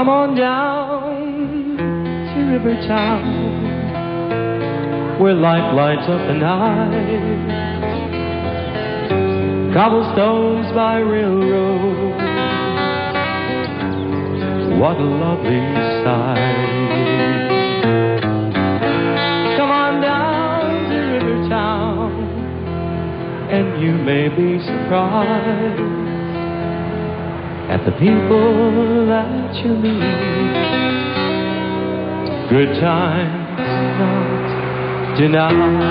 Come on down to Rivertown, where life lights up the night. Cobblestones by railroad, what a lovely sight. Come on down to Rivertown, and you may be surprised at the people that you meet. Good times not denied.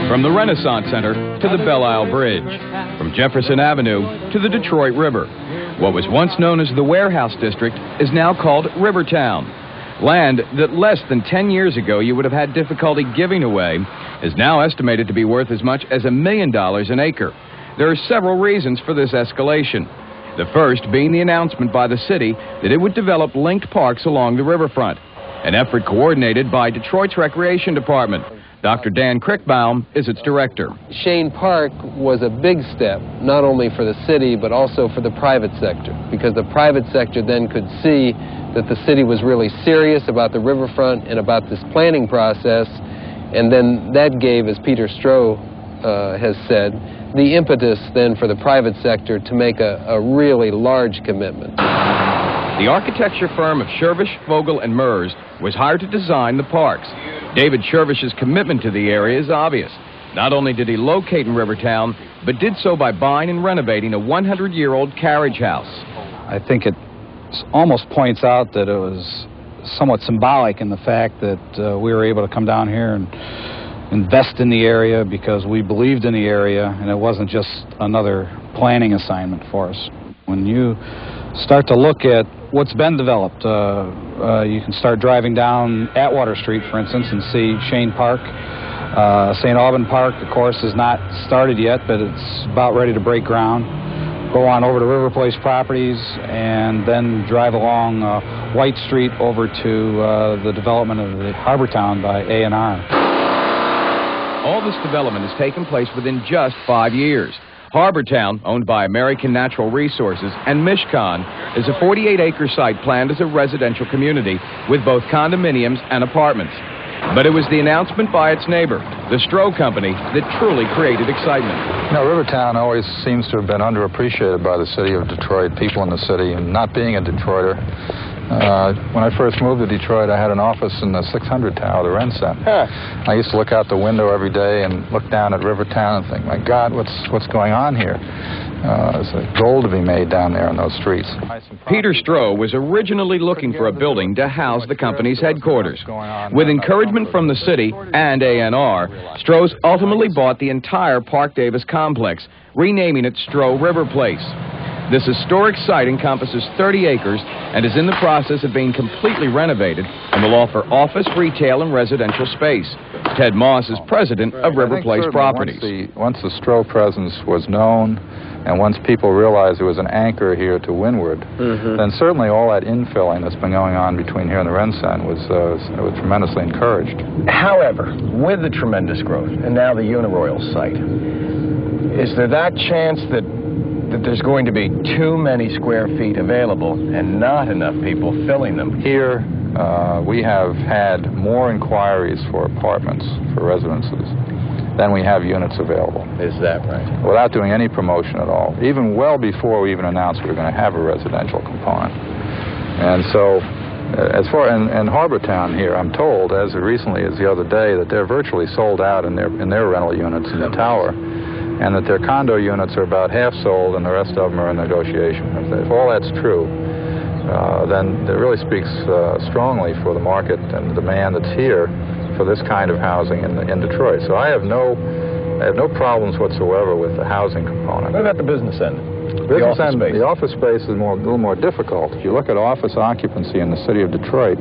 From the Renaissance Center to the Belle Isle Bridge, from Jefferson Avenue to the Detroit River, what was once known as the Warehouse District is now called Rivertown. Land that less than 10 years ago you would have had difficulty giving away is now estimated to be worth as much as $1 million an acre. There are several reasons for this escalation. The first being the announcement by the city that it would develop linked parks along the riverfront, an effort coordinated by Detroit's Recreation Department. Dr. Dan Crickbaum is its director. Cheyne Park was a big step, not only for the city, but also for the private sector, because the private sector then could see that the city was really serious about the riverfront and about this planning process, and then that gave, as Peter Stroh has said, the impetus then for the private sector to make a really large commitment. The architecture firm of Shervish, Vogel, and Mers was hired to design the parks. David Shervish's commitment to the area is obvious. Not only did he locate in Rivertown, but did so by buying and renovating a 100-year-old carriage house. I think it almost points out that it was somewhat symbolic in the fact that we were able to come down here and invest in the area because we believed in the area, and it wasn't just another planning assignment for us. When you start to look at what's been developed, you can start driving down Atwater Street, for instance, and see Cheyne Park. St. Aubin Park, of course, is not started yet, but it's about ready to break ground. Go on over to River Place Properties and then drive along White Street over to the development of the Harbor Town by A&R. All this development has taken place within just 5 years. Harbor Town, owned by American Natural Resources, and Mishcon, is a 48-acre site planned as a residential community with both condominiums and apartments. But it was the announcement by its neighbor, the Stroh Company, that truly created excitement. You know, Rivertown always seems to have been underappreciated by the city of Detroit, people in the city, and not being a Detroiter. When I first moved to Detroit, I had an office in the 600 tower, the Ren Center. I used to look out the window every day and look down at Rivertown and think, my God, what's going on here? There's a gold to be made down there in those streets. Peter Stroh was originally looking for a building to house the company's headquarters. With encouragement from the city and A&R, Stroh's ultimately bought the entire Park Davis complex, renaming it Stroh River Place. This historic site encompasses 30 acres and is in the process of being completely renovated and will offer office, retail, and residential space. Ted Moss is president of River Place Properties. Once the Stroh presence was known and once people realized there was an anchor here to windward, then certainly all that infilling that's been going on between here and the Ren Center was tremendously encouraged. However, with the tremendous growth and now the Uniroyal site, is there that chance that there's going to be too many square feet available and not enough people filling them? Here, we have had more inquiries for apartments, for residences, than we have units available. Is that right? Without doing any promotion at all, even well before we even announced we were going to have a residential component. And so, as far in Harbor Town here, I'm told, as recently as the other day, that they're virtually sold out in their rental units in the tower, and that their condo units are about half sold and the rest of them are in negotiation. If all that's true, then it really speaks strongly for the market and the demand that's here for this kind of housing in Detroit. So I have no problems whatsoever with the housing component. What about the business end? The office space is a little more difficult. If you look at office occupancy in the city of Detroit,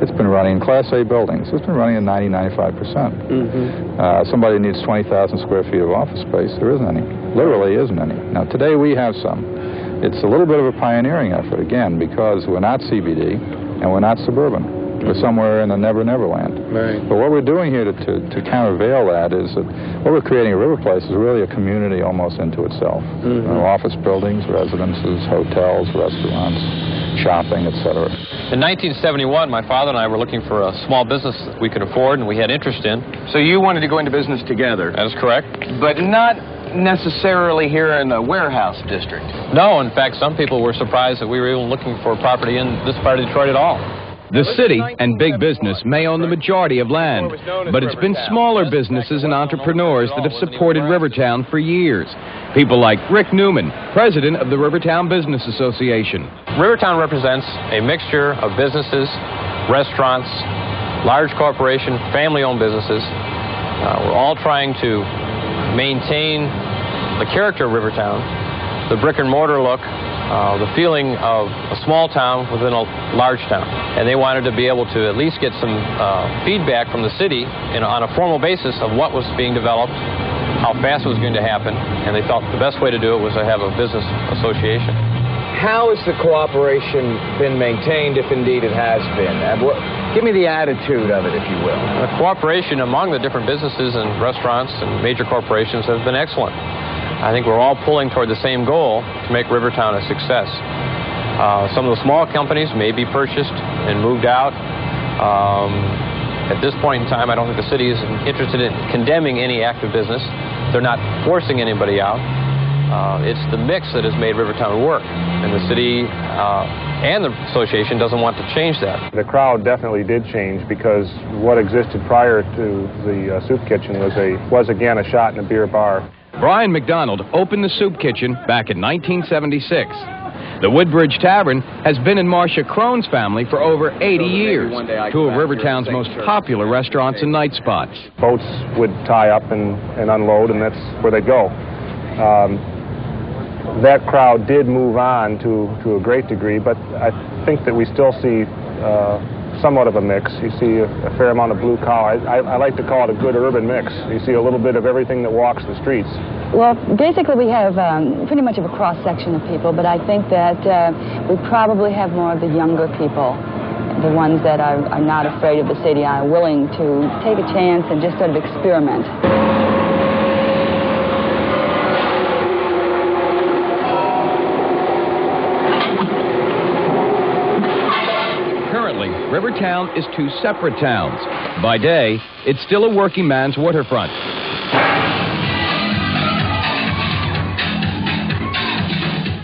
it's been running, Class A buildings, it's been running at 90-95%. Somebody needs 20,000 square feet of office space. There isn't any. Literally isn't any. Now, today we have some. It's a little bit of a pioneering effort, again, because we're not CBD and we're not suburban. We're somewhere in the Never Never Land. Right. But what we're doing here to countervail that is that what we're creating at River Place is really a community almost into itself. Office buildings, residences, hotels, restaurants, shopping, etc. In 1971, my father and I were looking for a small business that we could afford and we had interest in. So you wanted to go into business together? That is correct. But not necessarily here in the warehouse district? No, in fact, some people were surprised that we were even looking for property in this part of Detroit at all. The city and big business may own the majority of land, but it's been smaller businesses and entrepreneurs that have supported Rivertown for years. People like Rick Newman, president of the Rivertown Business Association. Rivertown represents a mixture of businesses, restaurants, large corporation, family-owned businesses. We're all trying to maintain the character of Rivertown, the brick-and-mortar look, the feeling of a small town within a large town. And they wanted to be able to at least get some feedback from the city on a formal basis of what was being developed, how fast it was going to happen, and they thought the best way to do it was to have a business association. How has the cooperation been maintained, if indeed it has been? Give me the attitude of it, if you will. The cooperation among the different businesses and restaurants and major corporations has been excellent. I think we're all pulling toward the same goal to make Rivertown a success. Some of the small companies may be purchased and moved out. At this point in time, I don't think the city is interested in condemning any active business. They're not forcing anybody out. It's the mix that has made Rivertown work, and the city and the association doesn't want to change that. The crowd definitely did change because what existed prior to the soup kitchen was again a shot in a beer bar. Brian McDonald opened the soup kitchen back in 1976. The Woodbridge Tavern has been in Marcia Crone's family for over 80 years, two of Rivertown's most popular restaurants and night spots. Boats would tie up and unload, and that's where they'd go. That crowd did move on to a great degree, but I think that we still see somewhat of a mix. You see a fair amount of blue collar. I like to call it a good urban mix. You see a little bit of everything that walks the streets. Well, basically we have pretty much of a cross-section of people, but I think that we probably have more of the younger people, the ones that are not afraid of the city, are willing to take a chance and just sort of experiment. Rivertown is two separate towns. By day, it's still a working man's waterfront.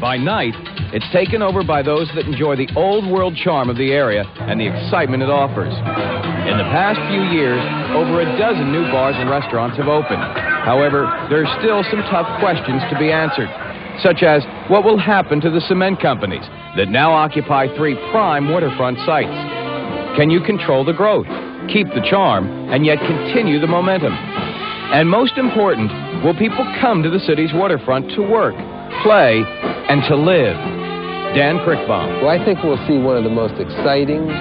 By night, it's taken over by those that enjoy the old world charm of the area and the excitement it offers. In the past few years, over a dozen new bars and restaurants have opened. However, there are still some tough questions to be answered, such as what will happen to the cement companies that now occupy three prime waterfront sites. Can you control the growth, keep the charm, and yet continue the momentum? And most important, will people come to the city's waterfront to work, play, and to live? Dan Crickbaum. Well, I think we'll see one of the most exciting,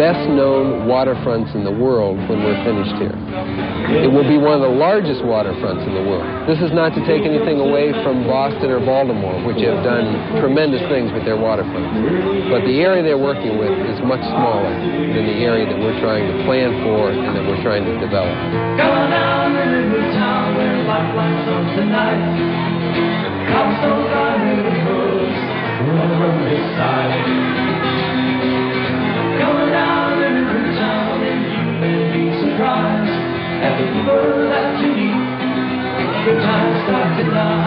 best-known waterfronts in the world when we're finished here. It will be one of the largest waterfronts in the world. This is not to take anything away from Boston or Baltimore, which have done tremendous things with their waterfronts. But the area they're working with is much smaller than the area that we're trying to plan for and that we're trying to develop. Going down to Rivertown where life lights up tonight. Cobblestones are miracles over this side. Going down to Rivertown and you may be surprised at the people that you meet. Good times start tonight.